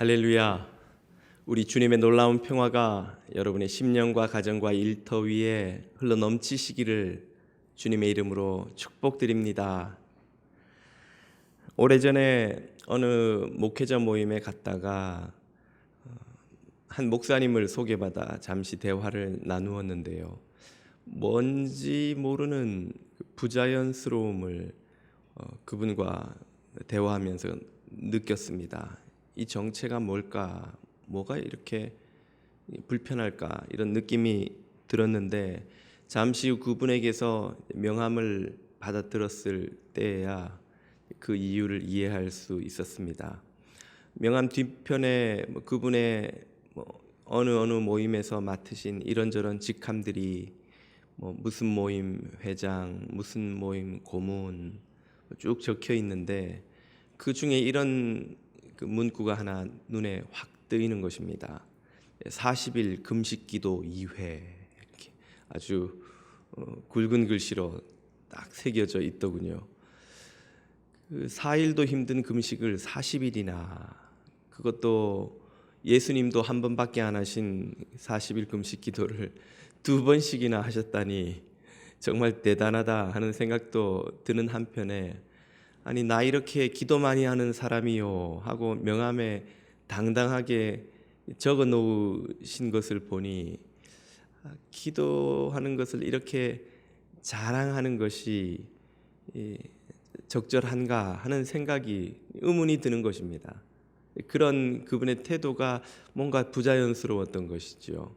할렐루야. 우리 주님의 놀라운 평화가 여러분의 심령과 가정과 일터 위에 흘러넘치시기를 주님의 이름으로 축복드립니다. 오래전에 어느 목회자 모임에 갔다가 한 목사님을 소개받아 잠시 대화를 나누었는데요. 뭔지 모르는 부자연스러움을 그분과 대화하면서 느꼈습니다. 이 정체가 뭘까? 뭐가 이렇게 불편할까? 이런 느낌이 들었는데 잠시 후 그분에게서 명함을 받아들었을 때야 그 이유를 이해할 수 있었습니다. 명함 뒤편에 그분의 어느 모임에서 맡으신 이런저런 직함들이 무슨 모임 회장, 무슨 모임 고문 쭉 적혀 있는데 그 중에 이런 그 문구가 하나 눈에 확 뜨이는 것입니다. 40일 금식기도 2회 이렇게 아주 굵은 글씨로 딱 새겨져 있더군요. 그 4일도 힘든 금식을 40일이나, 그것도 예수님도 한 번밖에 안 하신 40일 금식 기도를 2번씩이나 하셨다니 정말 대단하다 하는 생각도 드는 한편에, 아니 나 이렇게 기도 많이 하는 사람이요 하고 명함에 당당하게 적어 놓으신 것을 보니 기도하는 것을 이렇게 자랑하는 것이 적절한가 하는 생각이 의문이 드는 것입니다. 그런 그분의 태도가 뭔가 부자연스러웠던 것이죠.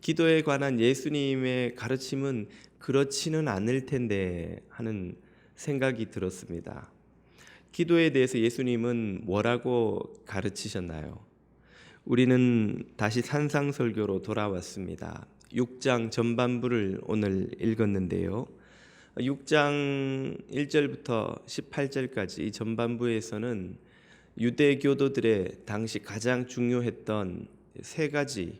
기도에 관한 예수님의 가르침은 그렇지는 않을 텐데 하는 생각이 들었습니다. 기도에 대해서 예수님은 뭐라고 가르치셨나요? 우리는 다시 산상설교로 돌아왔습니다. 6장 전반부를 오늘 읽었는데요. 6장 1절부터 18절까지 이 전반부에서는 유대교도들의 당시 가장 중요했던 3가지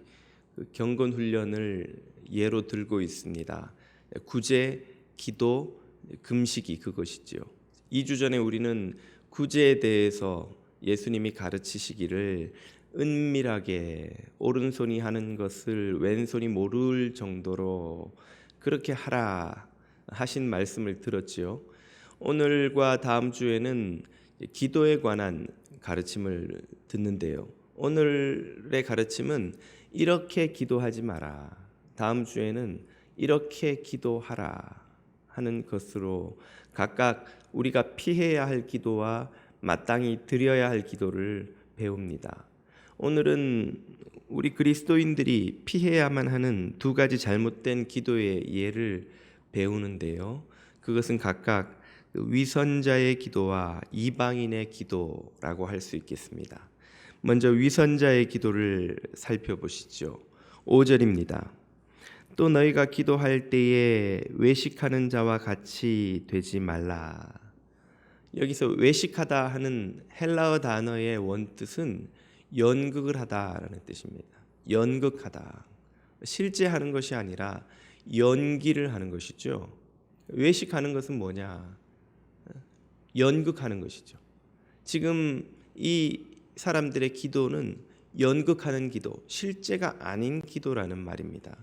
경건 훈련을 예로 들고 있습니다. 구제, 기도, 금식이 그것이지요. 2주 전에 우리는 구제에 대해서 예수님이 가르치시기를 은밀하게 오른손이 하는 것을 왼손이 모를 정도로 그렇게 하라 하신 말씀을 들었지요. 오늘과 다음 주에는 기도에 관한 가르침을 듣는데요. 오늘의 가르침은 이렇게 기도하지 마라, 다음 주에는 이렇게 기도하라 하는 것으로 각각 우리가 피해야 할 기도와 마땅히 드려야 할 기도를 배웁니다. 오늘은 우리 그리스도인들이 피해야만 하는 2가지 잘못된 기도의 예를 배우는데요. 그것은 각각 위선자의 기도와 이방인의 기도라고 할 수 있겠습니다. 먼저 위선자의 기도를 살펴보시죠. 5절입니다. 또 너희가 기도할 때에 외식하는 자와 같이 되지 말라. 여기서 외식하다 하는 헬라어 단어의 원뜻은 연극을 하다라는 뜻입니다. 연극하다, 실제 하는 것이 아니라 연기를 하는 것이죠. 외식하는 것은 뭐냐? 연극하는 것이죠. 지금 이 사람들의 기도는 연극하는 기도, 실제가 아닌 기도라는 말입니다.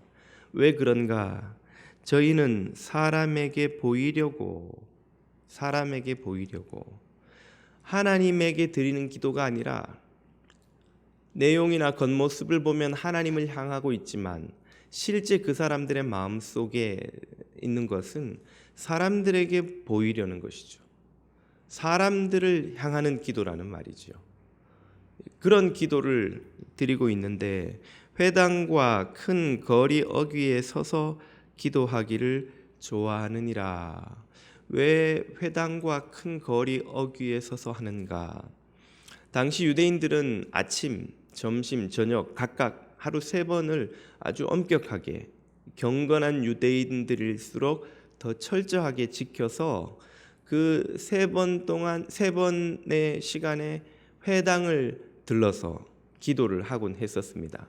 왜 그런가? 저희는 사람에게 보이려고 하나님에게 드리는 기도가 아니라, 내용이나 겉모습을 보면 하나님을 향하고 있지만 실제 그 사람들의 마음속에 있는 것은 사람들에게 보이려는 것이죠. 사람들을 향하는 기도라는 말이죠. 그런 기도를 드리고 있는데, 회당과 큰 거리 어귀에 서서 기도하기를 좋아하느니라. 왜 회당과 큰 거리 어귀에 서서 하는가? 당시 유대인들은 아침, 점심, 저녁 각각 하루 3번을 아주 엄격하게, 경건한 유대인들일수록 더 철저하게 지켜서 그 3번 동안 3번의 시간에 회당을 들러서 기도를 하곤 했었습니다.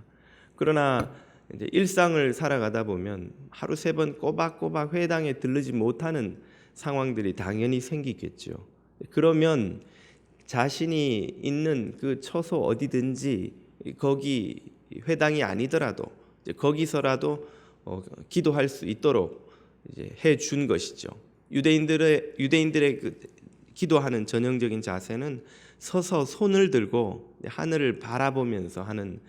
그러나 이제 일상을 살아가다 보면 하루 3번 꼬박꼬박 회당에 들르지 못하는 상황들이 당연히 생기겠죠. 그러면 자신이 있는 그 처소 어디든지 거기 회당이 아니더라도 이제 거기서라도 기도할 수 있도록 이제 해준 것이죠. 유대인들의 그 기도하는 전형적인 자세는 서서 손을 들고 하늘을 바라보면서 하는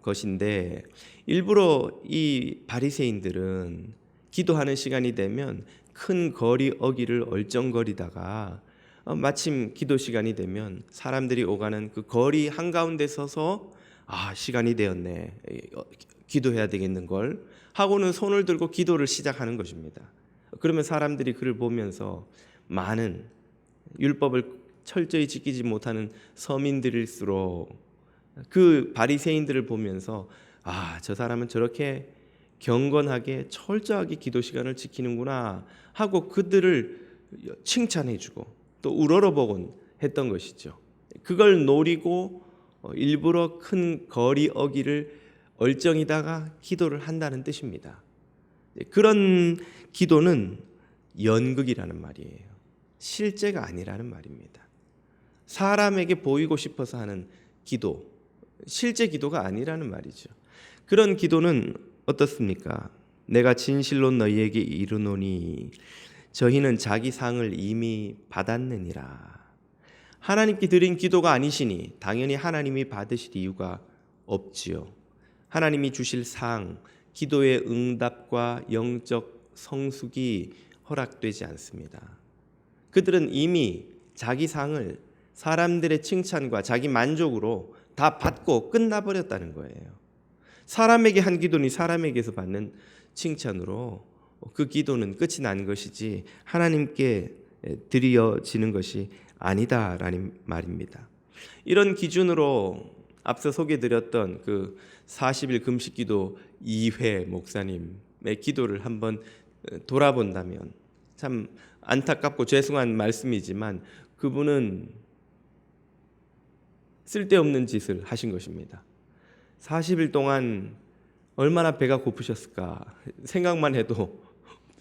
것인데, 일부러 이 바리새인들은 기도하는 시간이 되면 큰 거리 어기를 얼쩡거리다가 마침 기도 시간이 되면 사람들이 오가는 그 거리 한가운데 서서 시간이 되었네, 기도해야 되겠는 걸 하고는 손을 들고 기도를 시작하는 것입니다. 그러면 사람들이 그를 보면서 많은 율법을 철저히 지키지 못하는 서민들일수록 그 바리새인들을 보면서 저 사람은 저렇게 경건하게 철저하게 기도 시간을 지키는구나 하고 그들을 칭찬해주고 또 우러러보곤 했던 것이죠. 그걸 노리고 일부러 큰 거리 어기를 얼쩡이다가 기도를 한다는 뜻입니다. 그런 기도는 연극이라는 말이에요. 실제가 아니라는 말입니다. 사람에게 보이고 싶어서 하는 기도, 실제 기도가 아니라는 말이죠. 그런 기도는 어떻습니까? 내가 진실로 너희에게 이르노니 저희는 자기 상을 이미 받았느니라. 하나님께 드린 기도가 아니시니 당연히 하나님이 받으실 이유가 없지요. 하나님이 주실 상, 기도의 응답과 영적 성숙이 허락되지 않습니다. 그들은 이미 자기 상을 사람들의 칭찬과 자기 만족으로 다 받고 끝나버렸다는 거예요. 사람에게 한 기도는 사람에게서 받는 칭찬으로 그 기도는 끝이 난 것이지 하나님께 드려지는 것이 아니다라는 말입니다. 이런 기준으로 앞서 소개드렸던 그 40일 금식기도 2회 목사님의 기도를 한번 돌아본다면 참 안타깝고 죄송한 말씀이지만 그분은 쓸데없는 짓을 하신 것입니다. 40일 동안 얼마나 배가 고프셨을까 생각만 해도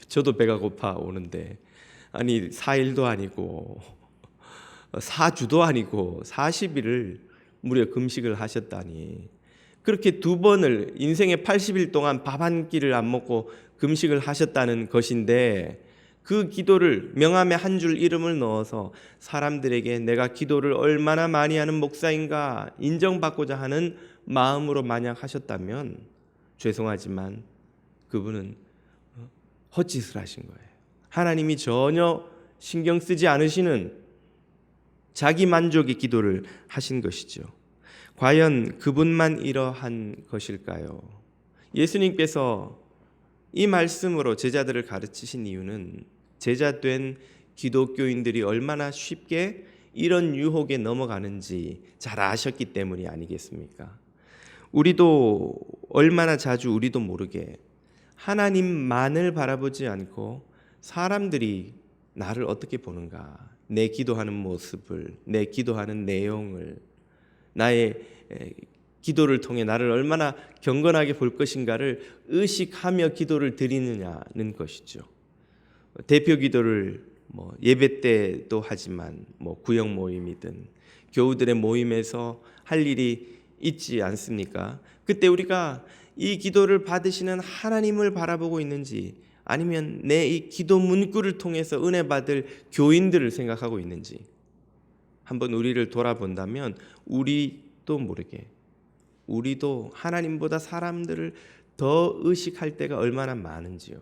저도 배가 고파 오는데, 아니 4일도 아니고 4주도 아니고 40일을 무려 금식을 하셨다니, 그렇게 두 번을 인생의 80일 동안 밥 한 끼를 안 먹고 금식을 하셨다는 것인데, 그 기도를 명함에 한 줄 이름을 넣어서 사람들에게 내가 기도를 얼마나 많이 하는 목사인가 인정받고자 하는 마음으로 만약 하셨다면 죄송하지만 그분은 헛짓을 하신 거예요. 하나님이 전혀 신경 쓰지 않으시는 자기 만족의 기도를 하신 것이죠. 과연 그분만 이러한 것일까요? 예수님께서 이 말씀으로 제자들을 가르치신 이유는 제자된 기독교인들이 얼마나 쉽게 이런 유혹에 넘어가는지 잘 아셨기 때문이 아니겠습니까? 우리도 얼마나 자주 우리도 모르게 하나님만을 바라보지 않고 사람들이 나를 어떻게 보는가, 내 기도하는 모습을, 내 기도하는 내용을, 나의 기도를 통해 나를 얼마나 경건하게 볼 것인가를 의식하며 기도를 드리느냐는 것이죠. 대표 기도를 예배 때도 하지만 구역 모임이든 교우들의 모임에서 할 일이 있지 않습니까? 그때 우리가 이 기도를 받으시는 하나님을 바라보고 있는지, 아니면 내 이 기도 문구를 통해서 은혜 받을 교인들을 생각하고 있는지 한번 우리를 돌아본다면 우리도 모르게 우리도 하나님보다 사람들을 더 의식할 때가 얼마나 많은지요.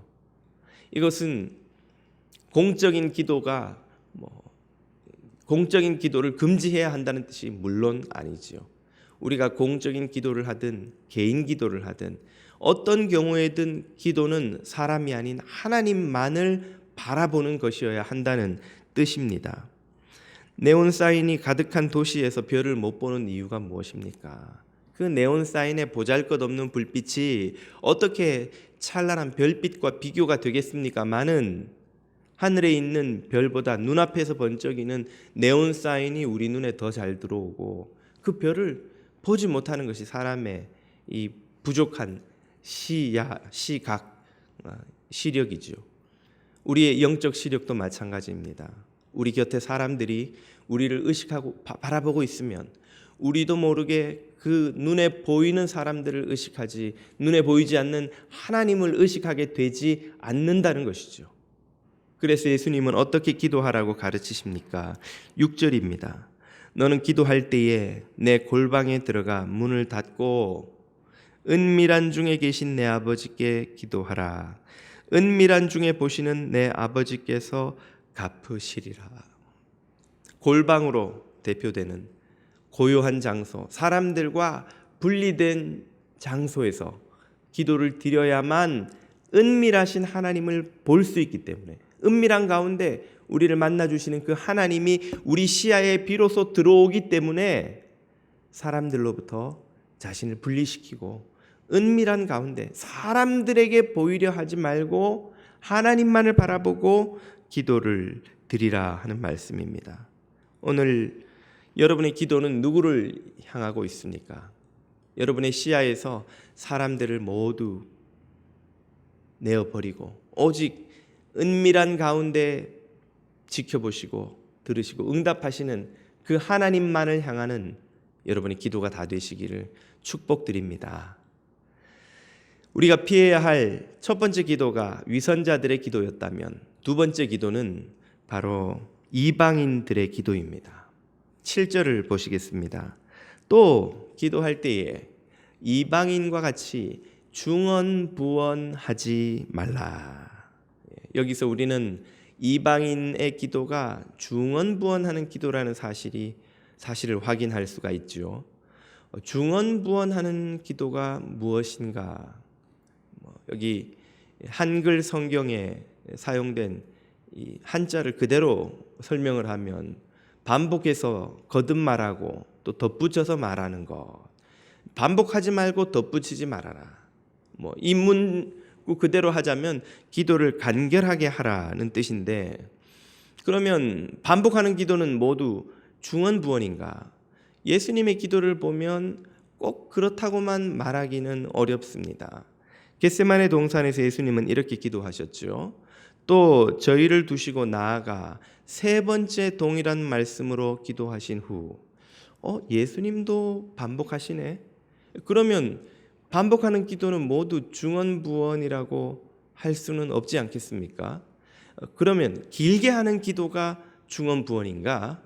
이것은 공적인 기도가 공적인 기도를 금지해야 한다는 뜻이 물론 아니지요. 우리가 공적인 기도를 하든 개인 기도를 하든 어떤 경우에든 기도는 사람이 아닌 하나님만을 바라보는 것이어야 한다는 뜻입니다. 네온 사인이 가득한 도시에서 별을 못 보는 이유가 무엇입니까? 그 네온 사인의 보잘것없는 불빛이 어떻게 찬란한 별빛과 비교가 되겠습니까마는 하늘에 있는 별보다 눈앞에서 번쩍이는 네온 사인이 우리 눈에 더 잘 들어오고 그 별을 보지 못하는 것이 사람의 이 부족한 시각, 시력이죠. 우리의 영적 시력도 마찬가지입니다. 우리 곁에 사람들이 우리를 의식하고 바라보고 있으면 우리도 모르게 그 눈에 보이는 사람들을 의식하지 눈에 보이지 않는 하나님을 의식하게 되지 않는다는 것이죠. 그래서 예수님은 어떻게 기도하라고 가르치십니까? 6절입니다. 너는 기도할 때에 내 골방에 들어가 문을 닫고 은밀한 중에 계신 내 아버지께 기도하라. 은밀한 중에 보시는 내 아버지께서 갚으시리라. 골방으로 대표되는 고요한 장소, 사람들과 분리된 장소에서 기도를 드려야만 은밀하신 하나님을 볼 수 있기 때문에, 은밀한 가운데 우리를 만나주시는 그 하나님이 우리 시야에 비로소 들어오기 때문에 사람들로부터 자신을 분리시키고 은밀한 가운데 사람들에게 보이려 하지 말고 하나님만을 바라보고 기도를 드리라 하는 말씀입니다. 오늘 여러분의 기도는 누구를 향하고 있습니까? 여러분의 시야에서 사람들을 모두 내어버리고 오직 은밀한 가운데 지켜보시고 들으시고 응답하시는 그 하나님만을 향하는 여러분의 기도가 다 되시기를 축복드립니다. 우리가 피해야 할 첫 번째 기도가 위선자들의 기도였다면 두 번째 기도는 바로 이방인들의 기도입니다. 7절을 보시겠습니다. 또 기도할 때에 이방인과 같이 중언부언하지 말라. 여기서 우리는 이방인의 기도가 중언부언하는 기도라는 사실을 확인할 수가 있죠. 중언부언하는 기도가 무엇인가? 여기 한글 성경에 사용된 이 한자를 그대로 설명을 하면 반복해서 거듭말하고 또 덧붙여서 말하는 것, 반복하지 말고 덧붙이지 말아라. 이 문구 그대로 하자면 기도를 간결하게 하라는 뜻인데, 그러면 반복하는 기도는 모두 중언부언인가? 예수님의 기도를 보면 꼭 그렇다고만 말하기는 어렵습니다. 겟세마네 동산에서 예수님은 이렇게 기도하셨죠. 또 저희를 두시고 나아가 세 번째 동일한 말씀으로 기도하신 후 예수님도 반복하시네. 그러면 반복하는 기도는 모두 중언부언이라고 할 수는 없지 않겠습니까? 그러면 길게 하는 기도가 중언부언인가?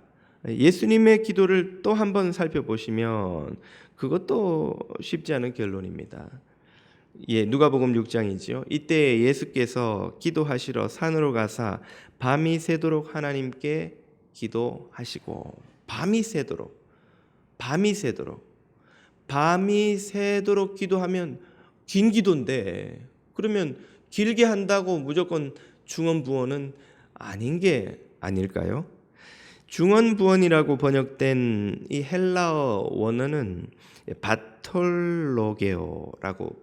예수님의 기도를 또 한번 살펴보시면 그것도 쉽지 않은 결론입니다. 누가복음 6장이지요. 이때 예수께서 기도하시러 산으로 가사 밤이 새도록 하나님께 기도하시고, 밤이 새도록 기도하면 긴 기도인데, 그러면 길게 한다고 무조건 중언부언은 아닌 게 아닐까요? 중언부언이라고 번역된 이 헬라어 원어는 바톨로게오라고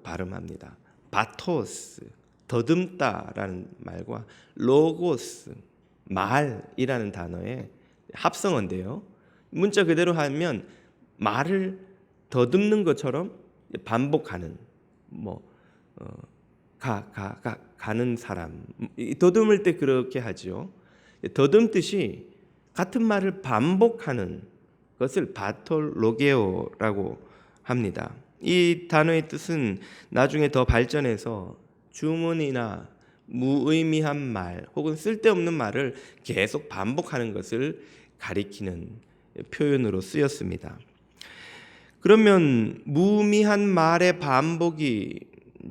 발음합니다. 바토스, 더듬다라는 말과 로고스, 말이라는 단어의 합성어인데요. 문자 그대로 하면 말을 더듬는 것처럼 반복하는, 가는 사람, 더듬을 때 그렇게 하죠. 더듬듯이 같은 말을 반복하는 것을 바톨로게오라고 합니다. 이 단어의 뜻은 나중에 더 발전해서 주문이나 무의미한 말 혹은 쓸데없는 말을 계속 반복하는 것을 가리키는 표현으로 쓰였습니다. 그러면 무의미한 말의 반복이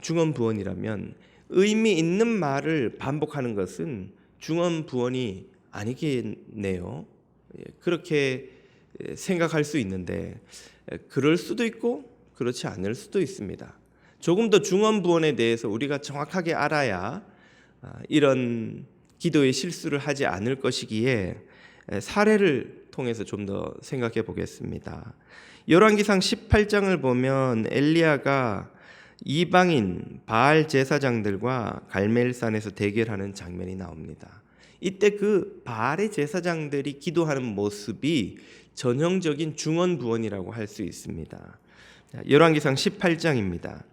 중언부언이라면 의미 있는 말을 반복하는 것은 중언부언이 아니겠네요. 그렇게 생각할 수 있는데 그럴 수도 있고 그렇지 않을 수도 있습니다. 조금 더 중언부언에 대해서 우리가 정확하게 알아야 이런 기도의 실수를 하지 않을 것이기에 사례를 통해서 좀 더 생각해 보겠습니다. 열왕기상 18장을 보면 엘리야가 이방인 바알 제사장들과 갈멜산에서 대결하는 장면이 나옵니다. 이때 그 바알의 제사장들이 기도하는 모습이 전형적인 중언부언이라고 할 수 있습니다. 열왕기상 18장입니다.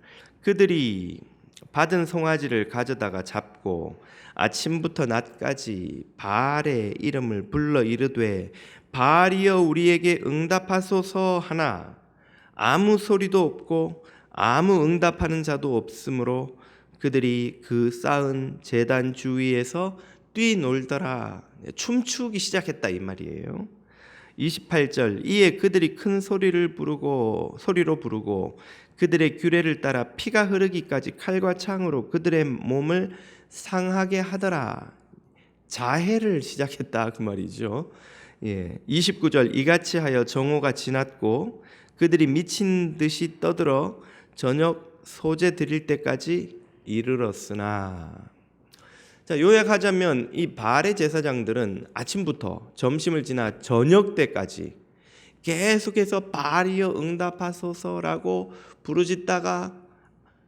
그들이 받은 송아지를 가져다가 잡고 아침부터 낮까지 바알의 이름을 불러 이르되 바알이여 우리에게 응답하소서 하나 아무 소리도 없고 아무 응답하는 자도 없으므로 그들이 그 쌓은 제단 주위에서 뛰놀더라. 춤추기 시작했다 이 말이에요. 28절 이에 그들이 큰 소리로 부르고 그들의 규례를 따라 피가 흐르기까지 칼과 창으로 그들의 몸을 상하게 하더라. 자해를 시작했다 그 말이죠. 29절 이같이 하여 정오가 지났고 그들이 미친 듯이 떠들어 저녁 소제 드릴 때까지 이르렀으나. 자, 요약하자면 이 바알의 제사장들은 아침부터 점심을 지나 저녁 때까지 계속해서 바알이여 응답하소서라고 부르짖다가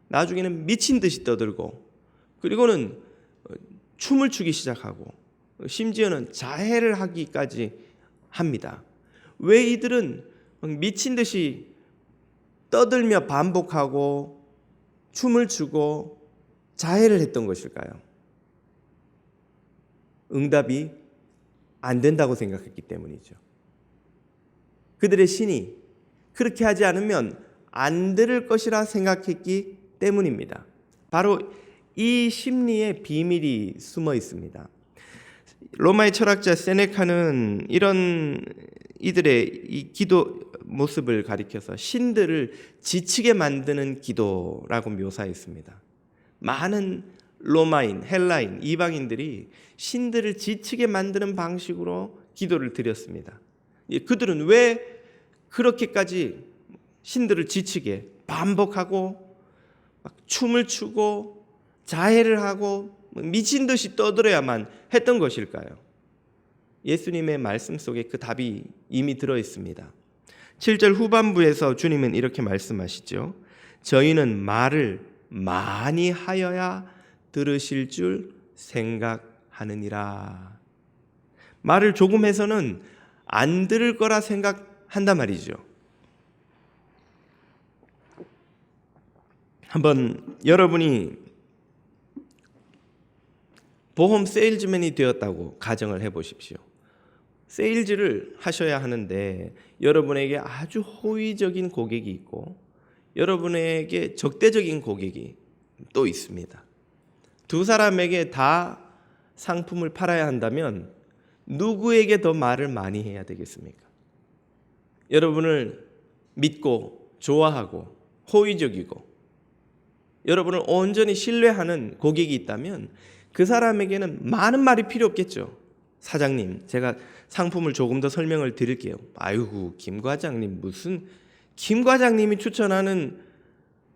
나중에는 미친 듯이 떠들고 그리고는 춤을 추기 시작하고 심지어는 자해를 하기까지 합니다. 왜 이들은 미친 듯이 떠들며 반복하고 춤을 추고 자해를 했던 것일까요? 응답이 안 된다고 생각했기 때문이죠. 그들의 신이 그렇게 하지 않으면 안 들을 것이라 생각했기 때문입니다. 바로 이 심리에 비밀이 숨어 있습니다. 로마의 철학자 세네카는 이런 이들의 이 기도 모습을 가리켜서 신들을 지치게 만드는 기도라고 묘사했습니다. 많은 로마인, 헬라인, 이방인들이 신들을 지치게 만드는 방식으로 기도를 드렸습니다. 그들은 왜 그렇게까지 신들을 지치게 반복하고 막 춤을 추고 자해를 하고 미친 듯이 떠들어야만 했던 것일까요? 예수님의 말씀 속에 그 답이 이미 들어 있습니다. 7절 후반부에서 주님은 이렇게 말씀하시죠. 저희는 말을 많이 하여야 들으실 줄 생각하느니라. 말을 조금 해서는 안 들을 거라 생각한단 말이죠. 한번 여러분이 보험 세일즈맨이 되었다고 가정을 해보십시오. 세일즈를 하셔야 하는데 여러분에게 아주 호의적인 고객이 있고 여러분에게 적대적인 고객이 또 있습니다. 두 사람에게 다 상품을 팔아야 한다면 누구에게 더 말을 많이 해야 되겠습니까? 여러분을 믿고 좋아하고 호의적이고 여러분을 온전히 신뢰하는 고객이 있다면 그 사람에게는 많은 말이 필요 없겠죠. 사장님, 제가 상품을 조금 더 설명을 드릴게요. 아이고, 김 과장님, 무슨 김 과장님이 추천하는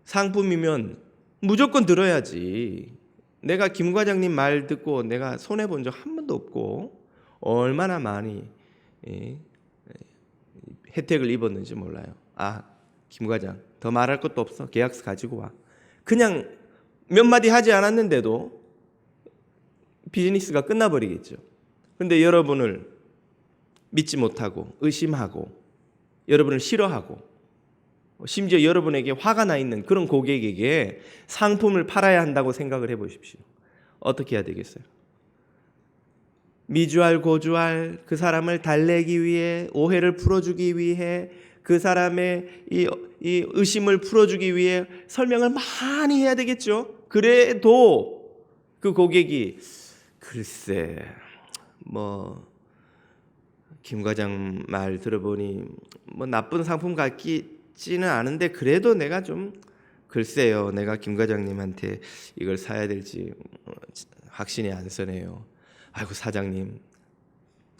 상품이면 무조건 들어야지. 내가 김 과장님 말 듣고 내가 손해본 적 한 번도 없고 얼마나 많이 혜택을 입었는지 몰라요. 아, 김 과장, 더 말할 것도 없어. 계약서 가지고 와. 그냥 몇 마디 하지 않았는데도 비즈니스가 끝나버리겠죠. 그런데 여러분을 믿지 못하고 의심하고 여러분을 싫어하고 심지어 여러분에게 화가 나 있는 그런 고객에게 상품을 팔아야 한다고 생각을 해보십시오. 어떻게 해야 되겠어요? 미주알 고주알 그 사람을 달래기 위해 오해를 풀어주기 위해 그 사람의 이 의심을 풀어주기 위해 설명을 많이 해야 되겠죠. 그래도 그 고객이 글쎄 김 과장 말 들어보니 나쁜 상품 같지는 않은데 그래도 내가 좀 글쎄요, 내가 김 과장님한테 이걸 사야 될지 확신이 안 서네요. 아이고 사장님,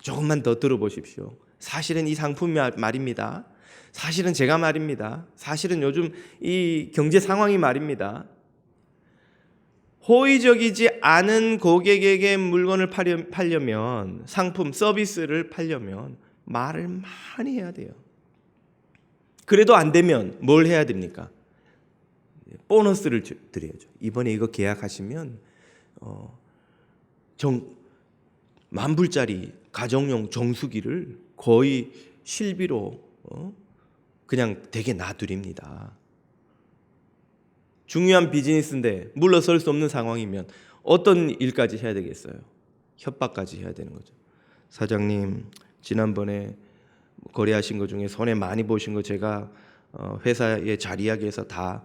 조금만 더 들어보십시오. 사실은 이 상품이 말입니다. 사실은 제가 말입니다. 사실은 요즘 이 경제 상황이 말입니다. 호의적이지 않은 고객에게 물건을 팔려면 상품, 서비스를 팔려면 말을 많이 해야 돼요. 그래도 안 되면 뭘 해야 됩니까? 보너스를 드려야죠. 이번에 이거 계약하시면 $10,000,000 가정용 정수기를 거의 실비로 그냥 되게 놔드립니다. 중요한 비즈니스인데 물러설 수 없는 상황이면 어떤 일까지 해야 되겠어요? 협박까지 해야 되는 거죠. 사장님, 지난번에 거래하신 것 중에 손해 많이 보신 거 제가 회사에 잘 이야기해서 다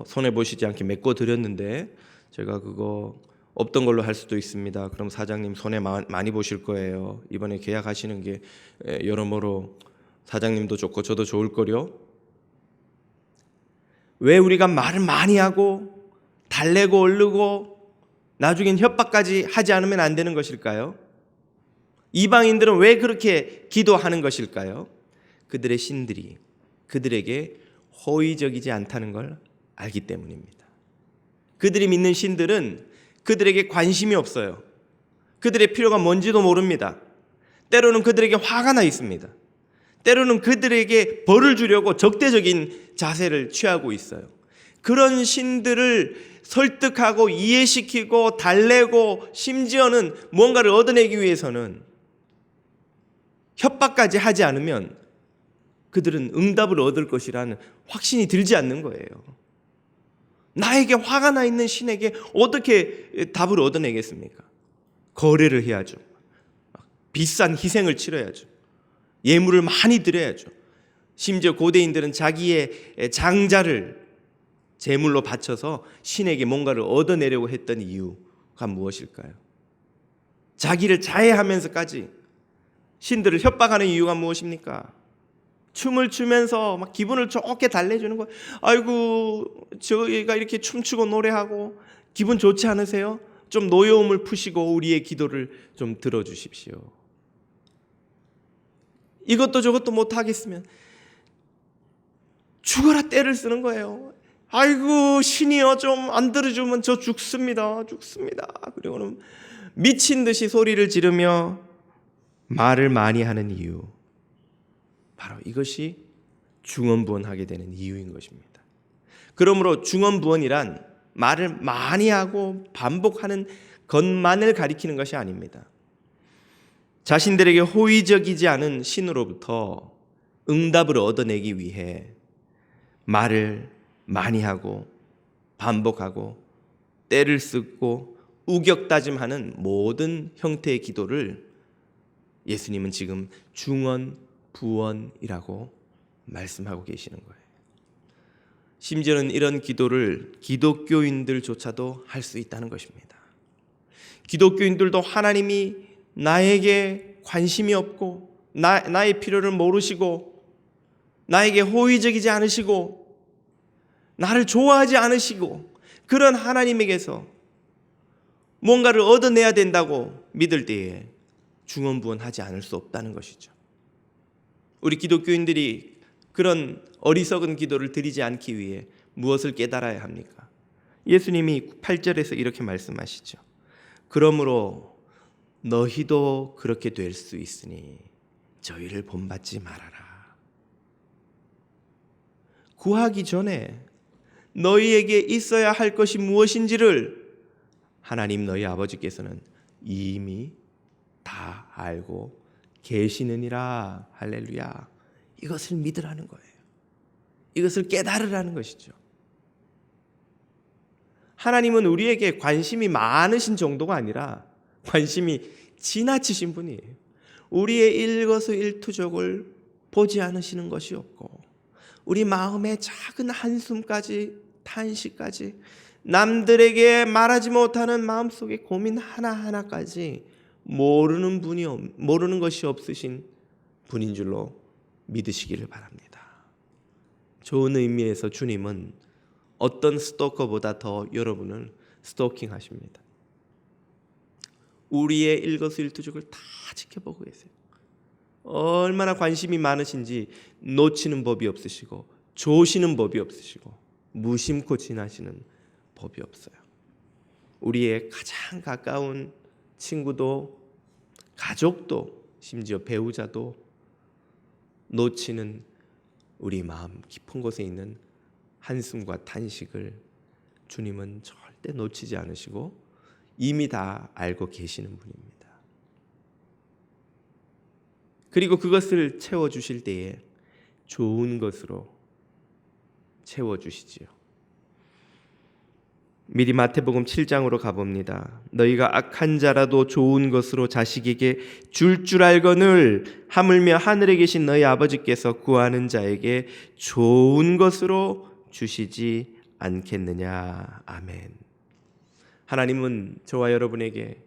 손해 보시지 않게 메꿔 드렸는데 제가 그거 없던 걸로 할 수도 있습니다. 그럼 사장님 손해 많이 보실 거예요. 이번에 계약하시는 게 여러모로 사장님도 좋고 저도 좋을 거요. 왜 우리가 말을 많이 하고 달래고 얼르고 나중엔 협박까지 하지 않으면 안 되는 것일까요? 이방인들은 왜 그렇게 기도하는 것일까요? 그들의 신들이 그들에게 호의적이지 않다는 걸 알기 때문입니다. 그들이 믿는 신들은 그들에게 관심이 없어요. 그들의 필요가 뭔지도 모릅니다. 때로는 그들에게 화가 나 있습니다. 때로는 그들에게 벌을 주려고 적대적인 자세를 취하고 있어요. 그런 신들을 설득하고 이해시키고 달래고 심지어는 뭔가를 얻어내기 위해서는 협박까지 하지 않으면 그들은 응답을 얻을 것이라는 확신이 들지 않는 거예요. 나에게 화가 나 있는 신에게 어떻게 답을 얻어내겠습니까? 거래를 해야죠. 비싼 희생을 치러야죠. 예물을 많이 드려야죠. 심지어 고대인들은 자기의 장자를 제물로 바쳐서 신에게 뭔가를 얻어내려고 했던 이유가 무엇일까요? 자기를 자해하면서까지 신들을 협박하는 이유가 무엇입니까? 춤을 추면서 막 기분을 좋게 달래주는 거예요. 아이고, 저희가 이렇게 춤추고 노래하고 기분 좋지 않으세요? 좀 노여움을 푸시고 우리의 기도를 좀 들어주십시오. 이것도 저것도 못하겠으면 죽어라 떼를 쓰는 거예요. 아이고, 신이여 좀 안 들어주면 저 죽습니다. 그리고는 미친 듯이 소리를 지르며 말을 많이 하는 이유, 바로 이것이 중언부언하게 되는 이유인 것입니다. 그러므로 중언부언이란 말을 많이 하고 반복하는 것만을 가리키는 것이 아닙니다. 자신들에게 호의적이지 않은 신으로부터 응답을 얻어내기 위해 말을 많이 하고 반복하고 때를 쓰고 우격다짐하는 모든 형태의 기도를 예수님은 지금 중언부언이라고 말씀하고 계시는 거예요. 심지어는 이런 기도를 기독교인들조차도 할 수 있다는 것입니다. 기독교인들도 하나님이 나에게 관심이 없고 나의 필요를 모르시고 나에게 호의적이지 않으시고 나를 좋아하지 않으시고 그런 하나님에게서 뭔가를 얻어내야 된다고 믿을 때에 중언부언하지 않을 수 없다는 것이죠. 우리 기독교인들이 그런 어리석은 기도를 드리지 않기 위해 무엇을 깨달아야 합니까? 예수님이 8절에서 이렇게 말씀하시죠. 그러므로 너희도 그렇게 될 수 있으니 저희를 본받지 말아라. 구하기 전에 너희에게 있어야 할 것이 무엇인지를 하나님 너희 아버지께서는 이미 다 알고 계시느니라. 할렐루야. 이것을 믿으라는 거예요. 이것을 깨달으라는 것이죠. 하나님은 우리에게 관심이 많으신 정도가 아니라 관심이 지나치신 분이에요. 우리의 일거수일투족을 보지 않으시는 것이 없고 우리 마음의 작은 한숨까지 탄식까지 남들에게 말하지 못하는 마음속의 고민 하나하나까지 모르는 것이 없으신 분인 줄로 믿으시기를 바랍니다. 좋은 의미에서 주님은 어떤 스토커보다 더 여러분을 스토킹하십니다. 우리의 일거수일투족을 다 지켜보고 계세요. 얼마나 관심이 많으신지 놓치는 법이 없으시고 조시는 법이 없으시고 무심코 지나시는 법이 없어요. 우리의 가장 가까운 친구도 가족도 심지어 배우자도 놓치는 우리 마음 깊은 곳에 있는 한숨과 탄식을 주님은 절대 놓치지 않으시고 이미 다 알고 계시는 분입니다. 그리고 그것을 채워주실 때에 좋은 것으로 채워주시지요. 미리 마태복음 7장으로 가봅니다. 너희가 악한 자라도 좋은 것으로 자식에게 줄 알거늘 하물며 하늘에 계신 너희 아버지께서 구하는 자에게 좋은 것으로 주시지 않겠느냐. 아멘. 하나님은 저와 여러분에게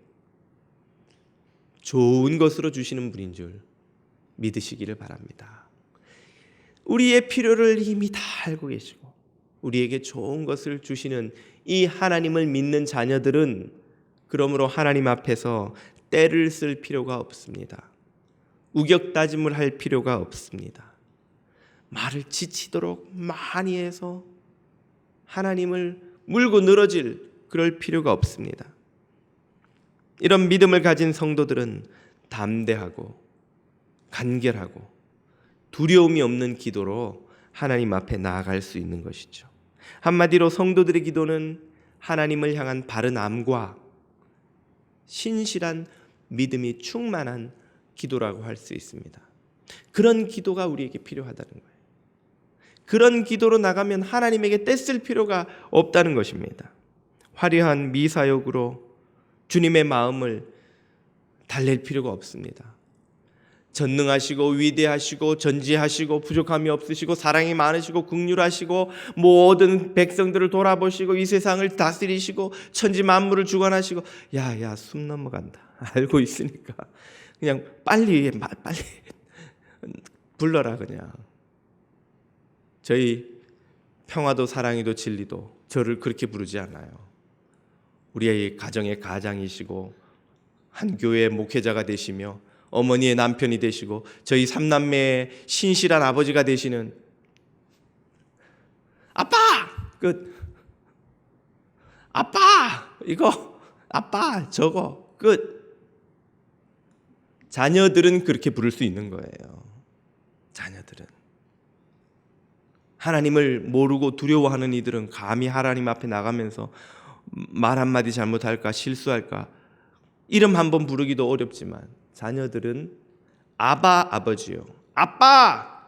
좋은 것으로 주시는 분인 줄 믿으시기를 바랍니다. 우리의 필요를 이미 다 알고 계시고 우리에게 좋은 것을 주시는 이 하나님을 믿는 자녀들은 그러므로 하나님 앞에서 때를 쓸 필요가 없습니다. 우격다짐을 할 필요가 없습니다. 말을 지치도록 많이 해서 하나님을 물고 늘어질 그럴 필요가 없습니다. 이런 믿음을 가진 성도들은 담대하고 간결하고 두려움이 없는 기도로 하나님 앞에 나아갈 수 있는 것이죠. 한마디로 성도들의 기도는 하나님을 향한 바른 암과 신실한 믿음이 충만한 기도라고 할 수 있습니다. 그런 기도가 우리에게 필요하다는 거예요. 그런 기도로 나가면 하나님에게 떼쓸 필요가 없다는 것입니다. 화려한 미사역으로 주님의 마음을 달랠 필요가 없습니다. 전능하시고 위대하시고 전지하시고 부족함이 없으시고 사랑이 많으시고 긍휼하시고 모든 백성들을 돌아보시고 이 세상을 다스리시고 천지 만물을 주관하시고 야야 숨 넘어간다 알고 있으니까 그냥 빨리 불러라. 그냥 저희 평화도 사랑이도 진리도 저를 그렇게 부르지 않아요. 우리의 가정의 가장이시고 한 교회의 목회자가 되시며 어머니의 남편이 되시고 저희 삼남매의 신실한 아버지가 되시는 아빠! 끝. 아빠! 이거 아빠 저거 끝. 자녀들은 그렇게 부를 수 있는 거예요. 자녀들은 하나님을 모르고 두려워하는 이들은 감히 하나님 앞에 나가면서 말 한마디 잘못할까 실수할까 이름 한번 부르기도 어렵지만 자녀들은 아버지요 아빠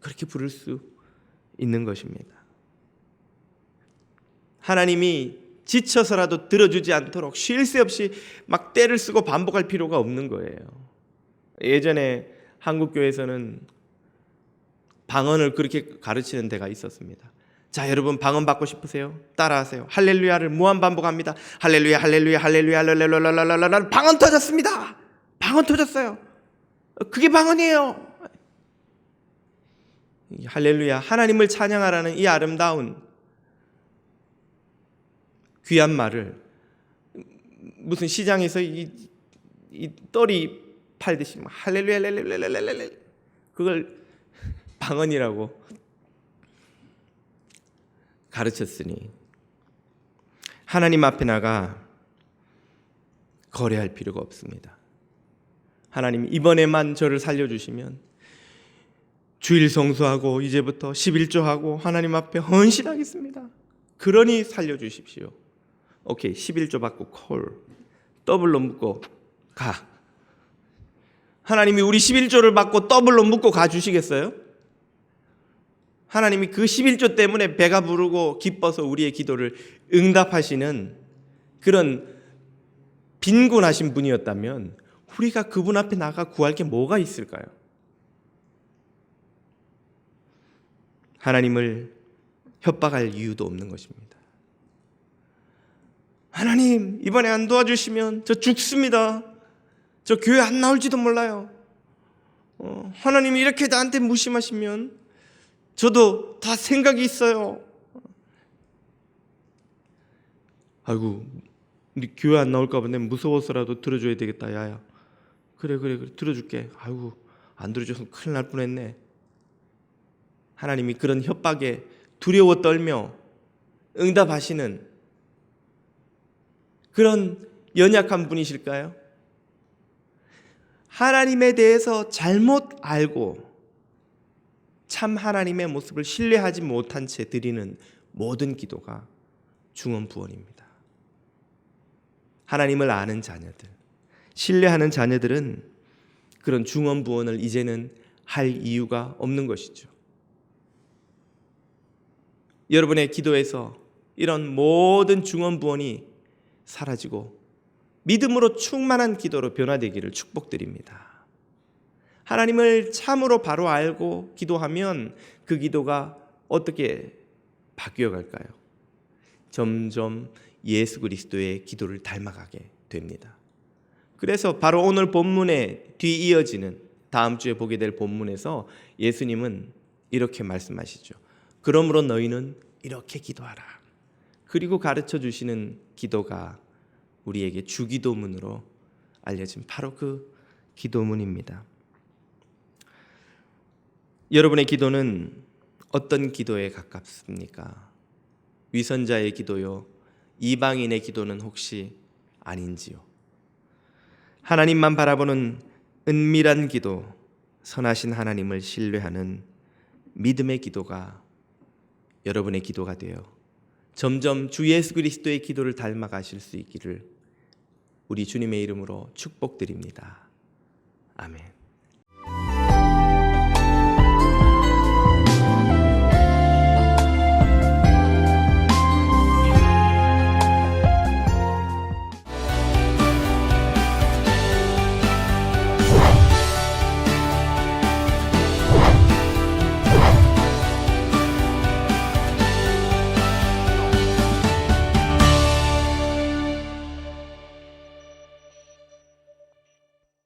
그렇게 부를 수 있는 것입니다. 하나님이 지쳐서라도 들어주지 않도록 쉴 새 없이 막 때를 쓰고 반복할 필요가 없는 거예요. 예전에 한국 교회에서는 방언을 그렇게 가르치는 데가 있었습니다. 자, 여러분 방언 받고 싶으세요? 따라하세요. 할렐루야를 무한 반복합니다. 할렐루야, 할렐루야, 할렐루야, 할렐루야, 방언 터졌습니다. 방언 터졌어요. 그게 방언이에요. 할렐루야, 하나님을 찬양하라는 이 아름다운 귀한 말을 무슨 시장에서 이 떨이 팔듯이 할렐루야, 할렐루야, 그걸 방언이라고 가르쳤으니 하나님 앞에 나가 거래할 필요가 없습니다. 하나님 이번에만 저를 살려주시면 주일 성수하고 이제부터 11조하고 하나님 앞에 헌신하겠습니다. 그러니 살려주십시오. 오케이, 11조 받고 콜 더블로 묶고 가. 하나님이 우리 11조를 받고 더블로 묶고 가주시겠어요? 하나님이 그 11조 때문에 배가 부르고 기뻐서 우리의 기도를 응답하시는 그런 빈곤하신 분이었다면 우리가 그분 앞에 나가 구할 게 뭐가 있을까요? 하나님을 협박할 이유도 없는 것입니다. 하나님 이번에 안 도와주시면 저 죽습니다. 저 교회 안 나올지도 몰라요. 하나님이 이렇게 나한테 무심하시면 저도 다 생각이 있어요. 아이고 우리 교회 안 나올까 봐 내가 무서워서라도 들어줘야 되겠다. 야야 그래 들어줄게. 아이고 안 들어줘서 큰일 날 뻔했네. 하나님이 그런 협박에 두려워 떨며 응답하시는 그런 연약한 분이실까요? 하나님에 대해서 잘못 알고 참 하나님의 모습을 신뢰하지 못한 채 드리는 모든 기도가 중언부언입니다. 하나님을 아는 자녀들, 신뢰하는 자녀들은 그런 중언부언을 이제는 할 이유가 없는 것이죠. 여러분의 기도에서 이런 모든 중언부언이 사라지고 믿음으로 충만한 기도로 변화되기를 축복드립니다. 하나님을 참으로 바로 알고 기도하면 그 기도가 어떻게 바뀌어갈까요? 점점 예수 그리스도의 기도를 닮아가게 됩니다. 그래서 바로 오늘 본문에 뒤이어지는 다음 주에 보게 될 본문에서 예수님은 이렇게 말씀하시죠. 그러므로 너희는 이렇게 기도하라. 그리고 가르쳐 주시는 기도가 우리에게 주기도문으로 알려진 바로 그 기도문입니다. 여러분의 기도는 어떤 기도에 가깝습니까? 위선자의 기도요? 이방인의 기도는 혹시 아닌지요? 하나님만 바라보는 은밀한 기도, 선하신 하나님을 신뢰하는 믿음의 기도가 여러분의 기도가 되어 점점 주 예수 그리스도의 기도를 닮아가실 수 있기를 우리 주님의 이름으로 축복드립니다. 아멘.